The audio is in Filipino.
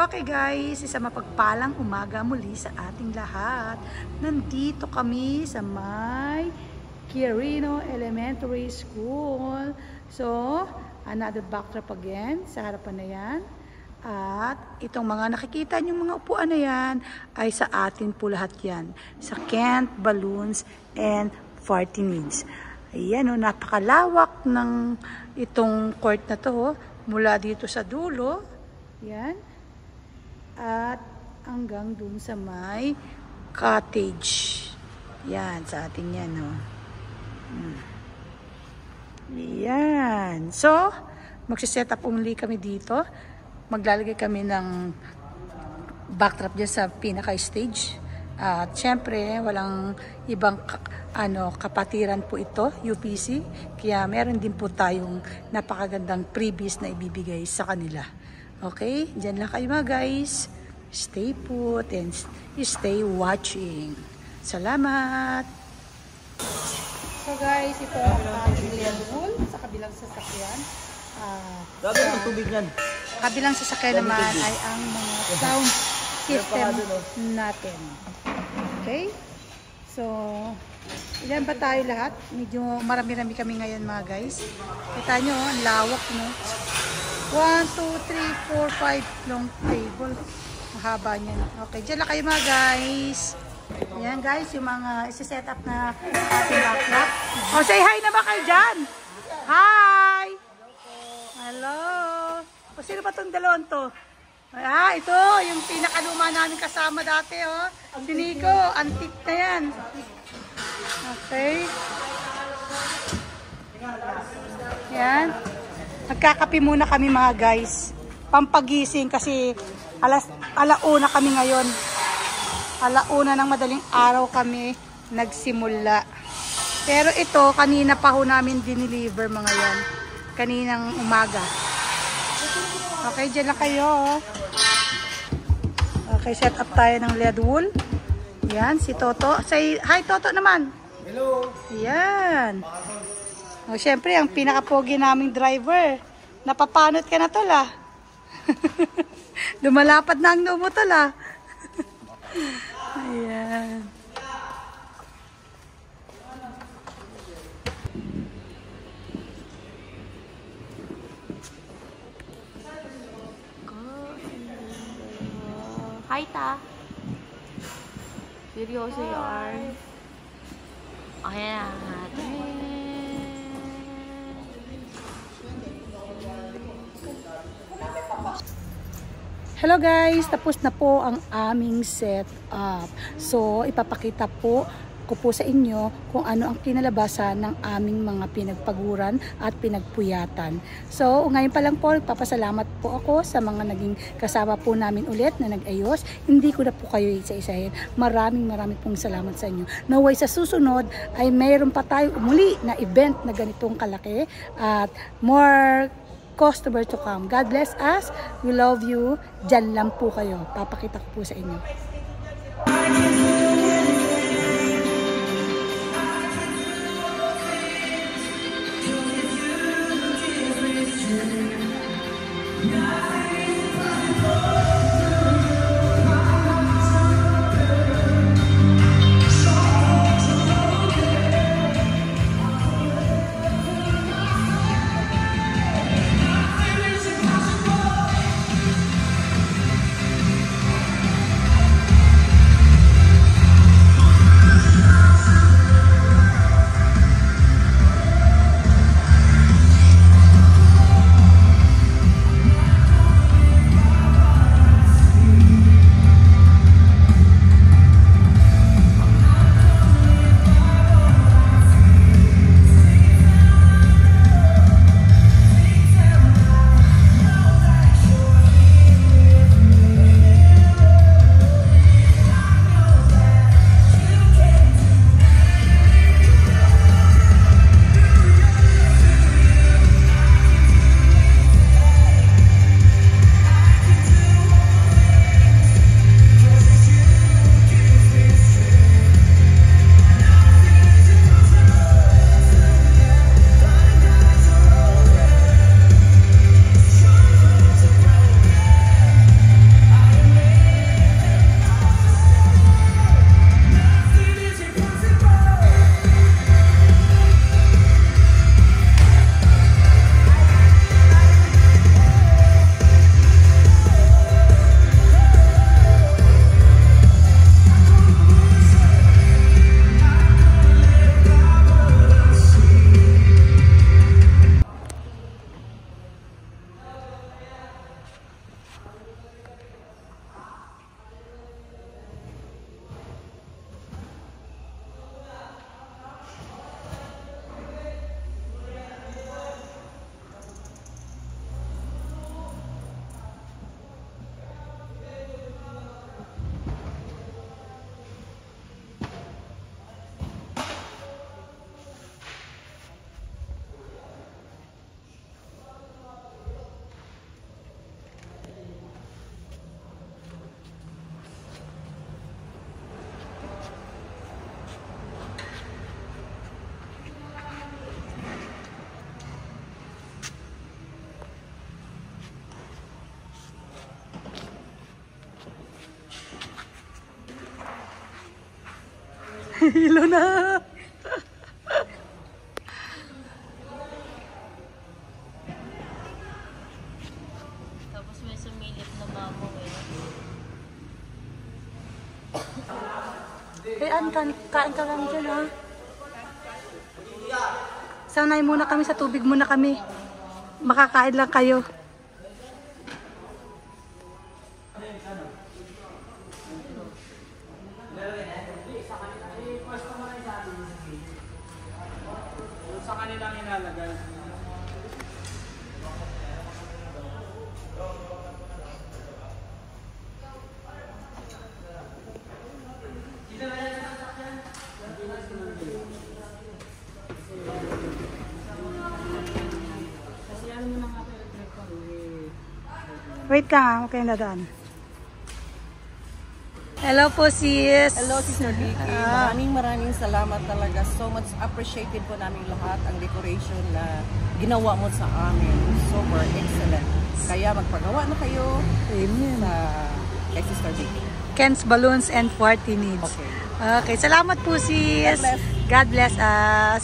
Okay guys, isang mapagpalang umaga muli sa ating lahat. Nandito kami sa may Quirino Elementary School. So, another backdrop again sa harapan na yan. At itong mga nakikita niyong mga upuan na yan ay sa atin po lahat yan. Sa Kent Balloons and Party Needs. Ayan o, napakalawak ng itong court na to. Mula dito sa dulo. Yan. At hanggang dun sa may cottage. Yan, sa atin yan, no? Yan. So, magsiset up only kami dito. Maglalagay kami ng backdrop dyan sa pinaka-stage. At syempre, walang ibang kapatiran po ito, UPC. Kaya meron din po tayong napakagandang freebies na ibibigay sa kanila. Okay? Diyan lang kayo mga guys. Stay put and stay watching. Salamat! So guys, ito ang ating level sa kabilang sasakyan. Grabe ang tubig yan. Kabilang sasakyan naman ay ang mga sound system natin. Okay? So, ilan ba tayo lahat? Medyo marami-rami kami ngayon mga guys. Kita nyo, ang lawak, no? 1, 2, 3, 4, 5 long table. Mahaba niyan. Okay, dyan lang kayo mga guys. Ayan guys, yung mga isi-set up na ating backdrop. Oh, say hi na ba kayo dyan? Hi! Hello! O, sino ba itong dalawang to? Ah, ito, yung pinakaluma namin kasama dati, oh. Si Nico, antique na yan. Okay. Yan. Magkakape muna kami mga guys. Pampagising kasi alauna kami ngayon. Alauna ng madaling araw kami nagsimula. Pero ito, kanina pa ho namin dineliver mga yan. Kaninang umaga. Okay, dyan lang kayo. Okay, set up tayo ng LED wool. Yan, si Toto. Say hi Toto naman. Hello. Yan. O, syempre, ang pinakapogi naming driver. Napapanot ka na tol, ah. Lumalapad na ang noo mo tol, ah. Ayan. Hi, Ta. Seryoso yarn. Okay na natin. Hello guys, tapos na po ang aming setup. So, ipapakita po ko sa inyo kung ano ang kinalabasan ng aming mga pinagpaguran at pinagpuyatan. So, ngayon pa lang po, papasalamat po ako sa mga naging kasama po namin ulit na nag-ayos. Hindi ko na po kayo isa-isahin. Maraming pong salamat sa inyo. Naway sa susunod ay mayroon pa tayo muli na event na ganitong kalaki at more customer to come. God bless us. We love you. Diyan lang po kayo. Papakita ko po sa inyo. Hilo na. Tapos may sumilip na mamo eh. Kain ka lang dyan, ha? Sanay muna kami, sa tubig muna kami. Makakain lang kayo. Sa kanilang inalagay. Wait ka nga, okay na dadaan. Hello po sis. Hello, Sister Vicky. Maraming salamat talaga. So much appreciated po namin lahat ang decoration na ginawa mo sa amin. Super excellent. Kaya magpagawa na kayo sa kay Sister Vicky. Ken's Balloons and Party Needs. Okay. Okay, salamat po sis. God bless. God bless us.